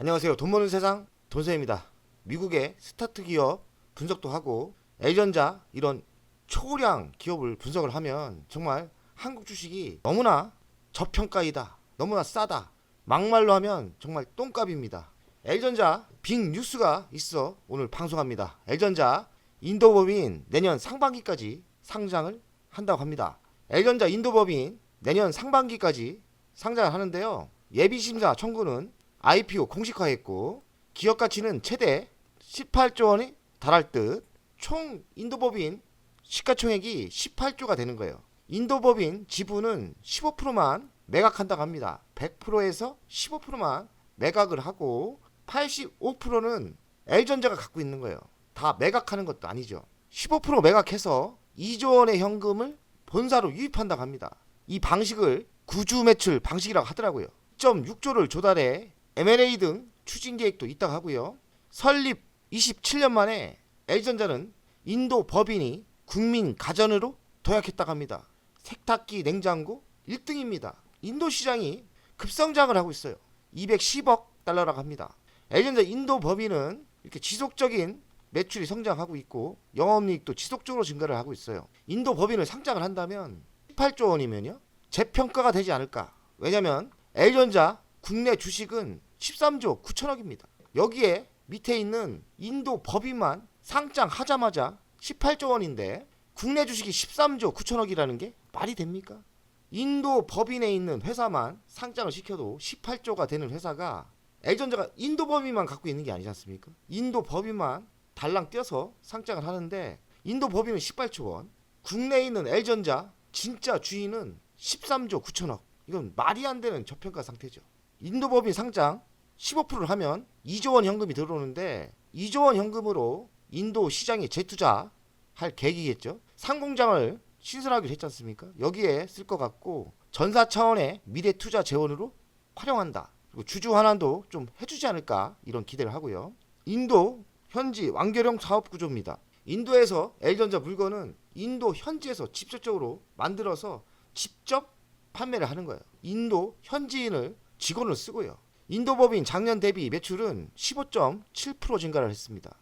안녕하세요. 돈 버는 세상 돈쌤입니다. 미국의 스타트 기업 분석도 하고 L전자 이런 초고량 기업을 분석을 하면 정말 한국 주식이 너무나 저평가이다. 너무나 싸다. 막말로 하면 정말 똥값입니다. L전자 빅 뉴스가 있어 오늘 방송합니다. L전자 인도법인 내년 상반기까지 상장을 한다고 합니다. L전자 인도법인 내년 상반기까지 상장을 하는데요. 예비심사 청구는 IPO 공식화했고 기업 가치는 최대 18조 원에 달할 듯 총 인도법인 시가총액이 18조가 되는 거예요. 인도법인 지분은 15%만 매각한다고 합니다. 100%에서 15%만 매각을 하고 85%는 L전자가 갖고 있는 거예요. 다 매각하는 것도 아니죠. 15% 매각해서 2조 원의 현금을 본사로 유입한다고 합니다. 이 방식을 구주 매출 방식이라고 하더라고요. 2.6조를 조달해 M&A 등 추진 계획도 있다고 하고요. 설립 27년 만에 L전자는 인도 법인이 국민 가전으로 도약했다고 합니다. 세탁기 냉장고 1등입니다. 인도 시장이 급성장을 하고 있어요. 210억 달러라고 합니다. L전자 인도 법인은 이렇게 지속적인 매출이 성장하고 있고 영업이익도 지속적으로 증가를 하고 있어요. 인도 법인을 상장을 한다면 18조 원이면요. 재평가가 되지 않을까. 왜냐면 L전자 국내 주식은 13조 9천억입니다. 여기에 밑에 있는 인도 법인만 상장하자마자 18조 원인데 국내 주식이 13조 9천억이라는 게 말이 됩니까? 인도 법인에 있는 회사만 상장을 시켜도 18조가 되는 회사가 L전자가 인도 법인만 갖고 있는 게 아니지 않습니까? 인도 법인만 달랑 뛰어서 상장을 하는데 인도 법인은 18조 원, 국내에 있는 L전자 진짜 주인은 13조 9천억. 이건 말이 안 되는 저평가 상태죠. 인도 법인 상장 15%를 하면 2조 원 현금이 들어오는데 2조 원 현금으로 인도 시장에 재투자할 계획이겠죠. 상공장을 신설하기로 했지 않습니까? 여기에 쓸 것 같고 전사 차원의 미래 투자 재원으로 활용한다. 그리고 주주 환원도 좀 해주지 않을까 이런 기대를 하고요. 인도 현지 완결형 사업 구조입니다. 인도에서 L전자 물건은 인도 현지에서 직접적으로 만들어서 직접 판매를 하는 거예요. 인도 현지인을 직원을 쓰고요. 인도 법인 작년 대비 매출은 15.7% 증가를 했습니다.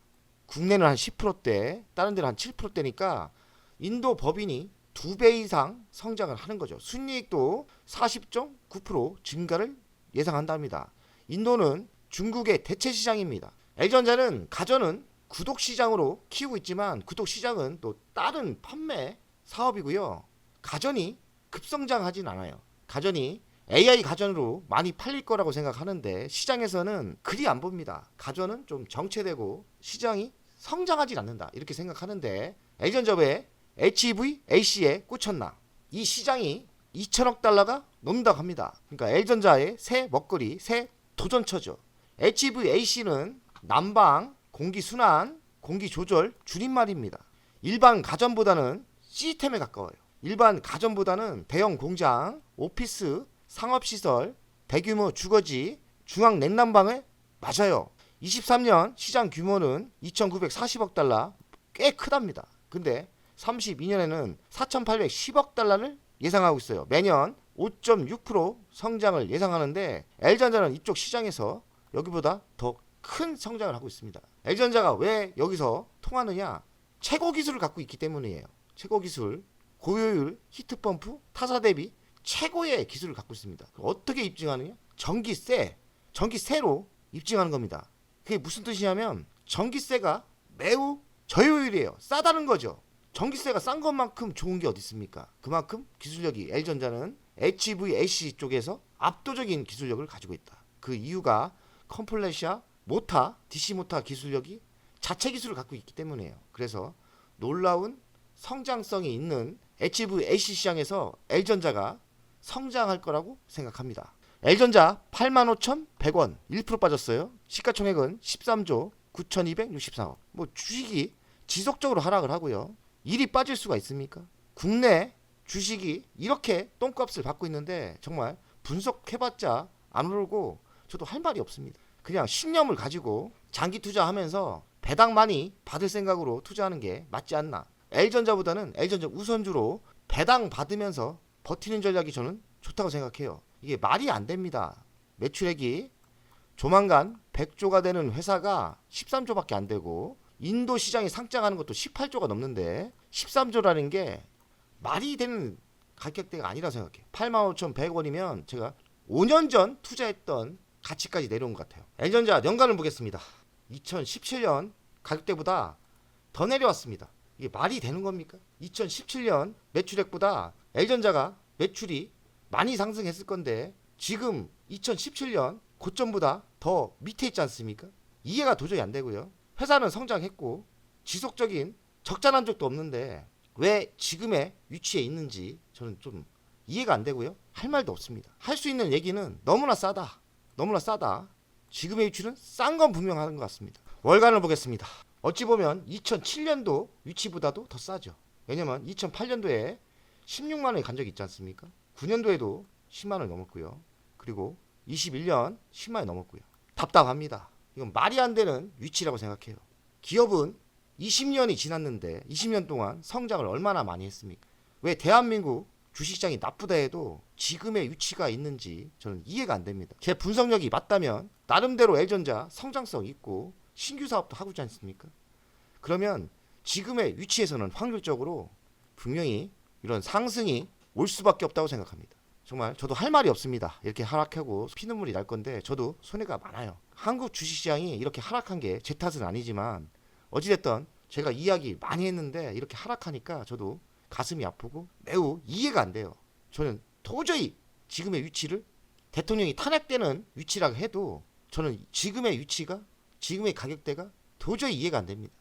국내는 한 10%대, 다른 데는 한 7%대니까 인도 법인이 2배 이상 성장을 하는 거죠. 순이익도 40.9% 증가를 예상한답니다. 인도는 중국의 대체 시장입니다. L전자는 가전은 구독 시장으로 키우고 있지만 구독 시장은 또 다른 판매 사업이고요. 가전이 급성장하진 않아요. 가전이 AI 가전으로 많이 팔릴 거라고 생각하는데 시장에서는 그리 안 봅니다. 가전은 좀 정체되고 시장이 성장하지 않는다 이렇게 생각하는데 L전자 왜 HEVAC에 꽂혔나? 이 시장이 2천억 달러가 넘는다고 합니다. 그러니까 L전자의 새 먹거리, 새 도전처죠. HEVAC는 난방, 공기순환, 공기조절 줄임말입니다. 일반 가전보다는 시스템에 가까워요. 일반 가전보다는 대형 공장, 오피스, 상업시설, 대규모 주거지, 중앙냉난방에 맞아요. 23년 시장 규모는 2,940억 달러, 꽤 크답니다. 근데 32년에는 4,810억 달러를 예상하고 있어요. 매년 5.6% 성장을 예상하는데 L전자는 이쪽 시장에서 여기보다 더 큰 성장을 하고 있습니다. L전자가 왜 여기서 통하느냐? 최고 기술을 갖고 있기 때문이에요. 최고 기술, 고효율, 히트펌프, 타사 대비 최고의 기술을 갖고 있습니다. 어떻게 입증하느냐? 전기세로 입증하는 겁니다. 그게 무슨 뜻이냐면 전기세가 매우 저효율이에요. 싸다는 거죠. 전기세가 싼 것만큼 좋은 게 어디 있습니까? 그만큼 기술력이 L전자는 HVAC 쪽에서 압도적인 기술력을 가지고 있다. 그 이유가 컴플레시아 모타, DC 모타 기술력이 자체 기술을 갖고 있기 때문이에요. 그래서 놀라운 성장성이 있는 HVAC 시장에서 L전자가 성장할 거라고 생각합니다. L전자 85,100원 1% 빠졌어요. 시가총액은 13조 9,264억. 뭐 주식이 지속적으로 하락을 하고요. 일이 빠질 수가 있습니까? 국내 주식이 이렇게 똥값을 받고 있는데 정말 분석해봤자 안 오르고 저도 할 말이 없습니다. 그냥 신념을 가지고 장기 투자하면서 배당 많이 받을 생각으로 투자하는 게 맞지 않나. L전자보다는 L전자 우선주로 배당 받으면서 버티는 전략이 저는 좋다고 생각해요. 이게 말이 안 됩니다. 매출액이 조만간 100조가 되는 회사가 13조밖에 안 되고 인도 시장이 상장하는 것도 18조가 넘는데 13조라는 게 말이 되는 가격대가 아니라 생각해요. 85,100원이면 제가 5년 전 투자했던 가치까지 내려온 것 같아요. L전자 연간을 보겠습니다. 2017년 가격대보다 더 내려왔습니다. 이게 말이 되는 겁니까? 2017년 매출액보다 L전자가 매출이 많이 상승했을 건데 지금 2017년 고점보다 더 밑에 있지 않습니까? 이해가 도저히 안 되고요. 회사는 성장했고 지속적인 적자난 적도 없는데 왜 지금의 위치에 있는지 저는 좀 이해가 안 되고요. 할 말도 없습니다. 할 수 있는 얘기는 너무나 싸다. 너무나 싸다. 지금의 위치는 싼 건 분명한 것 같습니다. 월간을 보겠습니다. 어찌 보면 2007년도 위치보다도 더 싸죠. 왜냐면 2008년도에 16만 원이 간 적이 있지 않습니까? 9년도에도 10만 원이 넘었고요. 그리고 21년 10만 원이 넘었고요. 답답합니다. 이건 말이 안 되는 위치라고 생각해요. 기업은 20년이 지났는데 20년 동안 성장을 얼마나 많이 했습니까? 왜 대한민국 주식시장이 나쁘다 해도 지금의 위치가 있는지 저는 이해가 안 됩니다. 제 분석력이 맞다면 나름대로 L전자 성장성 있고 신규 사업도 하고 있지 않습니까? 그러면 지금의 위치에서는 확률적으로 분명히 이런 상승이 올 수밖에 없다고 생각합니다. 정말 저도 할 말이 없습니다. 이렇게 하락하고 피눈물이 날 건데 저도 손해가 많아요. 한국 주식시장이 이렇게 하락한 게 제 탓은 아니지만 어찌됐든 제가 이야기 많이 했는데 이렇게 하락하니까 저도 가슴이 아프고 매우 이해가 안 돼요. 저는 도저히 지금의 위치를 대통령이 탄핵되는 위치라고 해도 저는 지금의 위치가 지금의 가격대가 도저히 이해가 안 됩니다.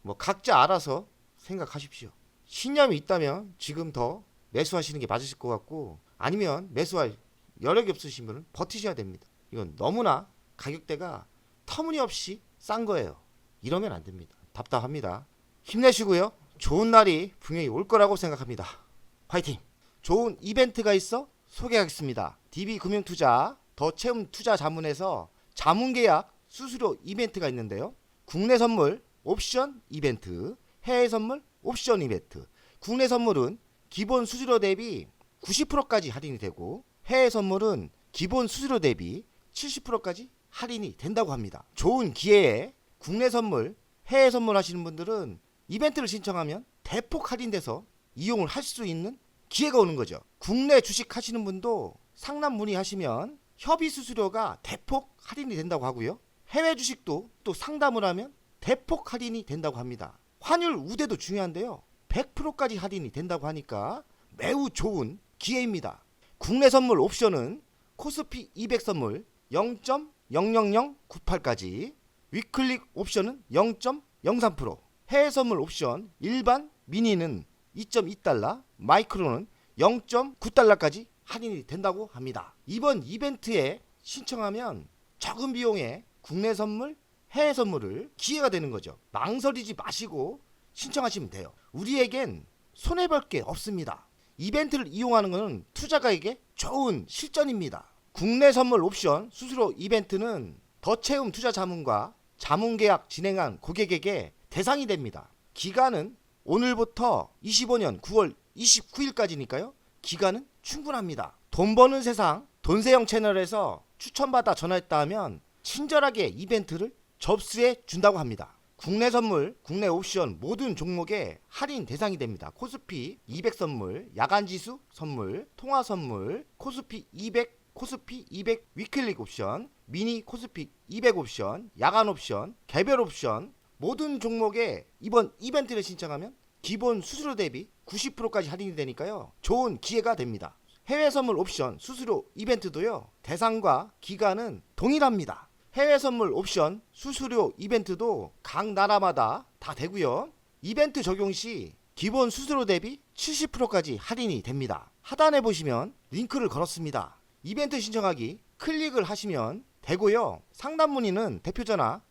뭐 각자 알아서 생각하십시오. 신념이 있다면 지금 더 매수하시는 게 맞으실 것 같고 아니면 매수할 여력이 없으신 분은 버티셔야 됩니다. 이건 너무나 가격대가 터무니없이 싼 거예요. 이러면 안 됩니다. 답답합니다. 힘내시고요. 좋은 날이 분명히 올 거라고 생각합니다. 화이팅! 좋은 이벤트가 있어 소개하겠습니다. DB금융투자 더 채움 투자 자문에서 자문계약 수수료 이벤트가 있는데요. 국내 선물 옵션 이벤트, 해외 선물 옵션 이벤트. 국내 선물은 기본 수수료 대비 90%까지 할인이 되고 해외 선물은 기본 수수료 대비 70%까지 할인이 된다고 합니다. 좋은 기회에 국내 선물, 해외 선물 하시는 분들은 이벤트를 신청하면 대폭 할인돼서 이용을 할 수 있는 기회가 오는 거죠. 국내 주식 하시는 분도 상담 문의하시면 협의 수수료가 대폭 할인이 된다고 하고요. 해외 주식도 또 상담을 하면 대폭 할인이 된다고 합니다. 환율 우대도 중요한데요. 100%까지 할인이 된다고 하니까 매우 좋은 기회입니다. 국내 선물 옵션은 코스피 200 선물 0.00098까지, 위클릭 옵션은 0.03%, 해외 선물 옵션 일반 미니는 2.2달러, 마이크로는 0.9달러까지 할인이 된다고 합니다. 이번 이벤트에 신청하면 적은 비용에 국내 선물, 해외 선물을 기회가 되는 거죠. 망설이지 마시고 신청하시면 돼요. 우리에겐 손해볼 게 없습니다. 이벤트를 이용하는 것은 투자가에게 좋은 실전입니다. 국내 선물 옵션 수수료 이벤트는 더 채움 투자 자문과 자문 계약 진행한 고객에게 대상이 됩니다. 기간은 오늘부터 25년 9월 29일까지니까요. 기간은 충분합니다. 돈 버는 세상 돈세영 채널에서 추천받아 전화했다 하면 친절하게 이벤트를 접수해 준다고 합니다. 국내 선물, 국내 옵션 모든 종목에 할인 대상이 됩니다. 코스피 200 선물, 야간지수 선물, 통화 선물, 코스피 200 위클릭 옵션, 미니 코스피 200 옵션, 야간 옵션, 개별 옵션 모든 종목에 이번 이벤트를 신청하면 기본 수수료 대비 90%까지 할인이 되니까요. 좋은 기회가 됩니다. 해외 선물 옵션 수수료 이벤트도요. 대상과 기간은 동일합니다. 해외 선물 옵션 수수료 이벤트도 각 나라마다 다 되고요. 이벤트 적용 시 기본 수수료 대비 70%까지 할인이 됩니다. 하단에 보시면 링크를 걸었습니다. 이벤트 신청하기 클릭을 하시면 되고요. 상담 문의는 대표전화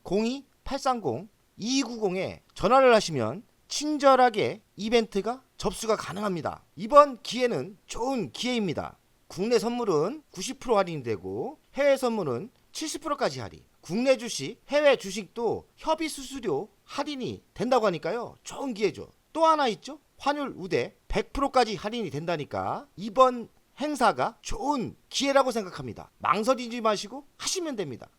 02-830-2290에 전화를 하시면 친절하게 이벤트가 접수가 가능합니다. 이번 기회는 좋은 기회입니다. 국내 선물은 90% 할인되고 해외 선물은 70%까지 할인. 국내 주식, 해외 주식도 협의 수수료 할인이 된다고 하니까요. 좋은 기회죠. 또 하나 있죠. 환율 우대 100%까지 할인이 된다니까 이번 행사가 좋은 기회라고 생각합니다. 망설이지 마시고 하시면 됩니다.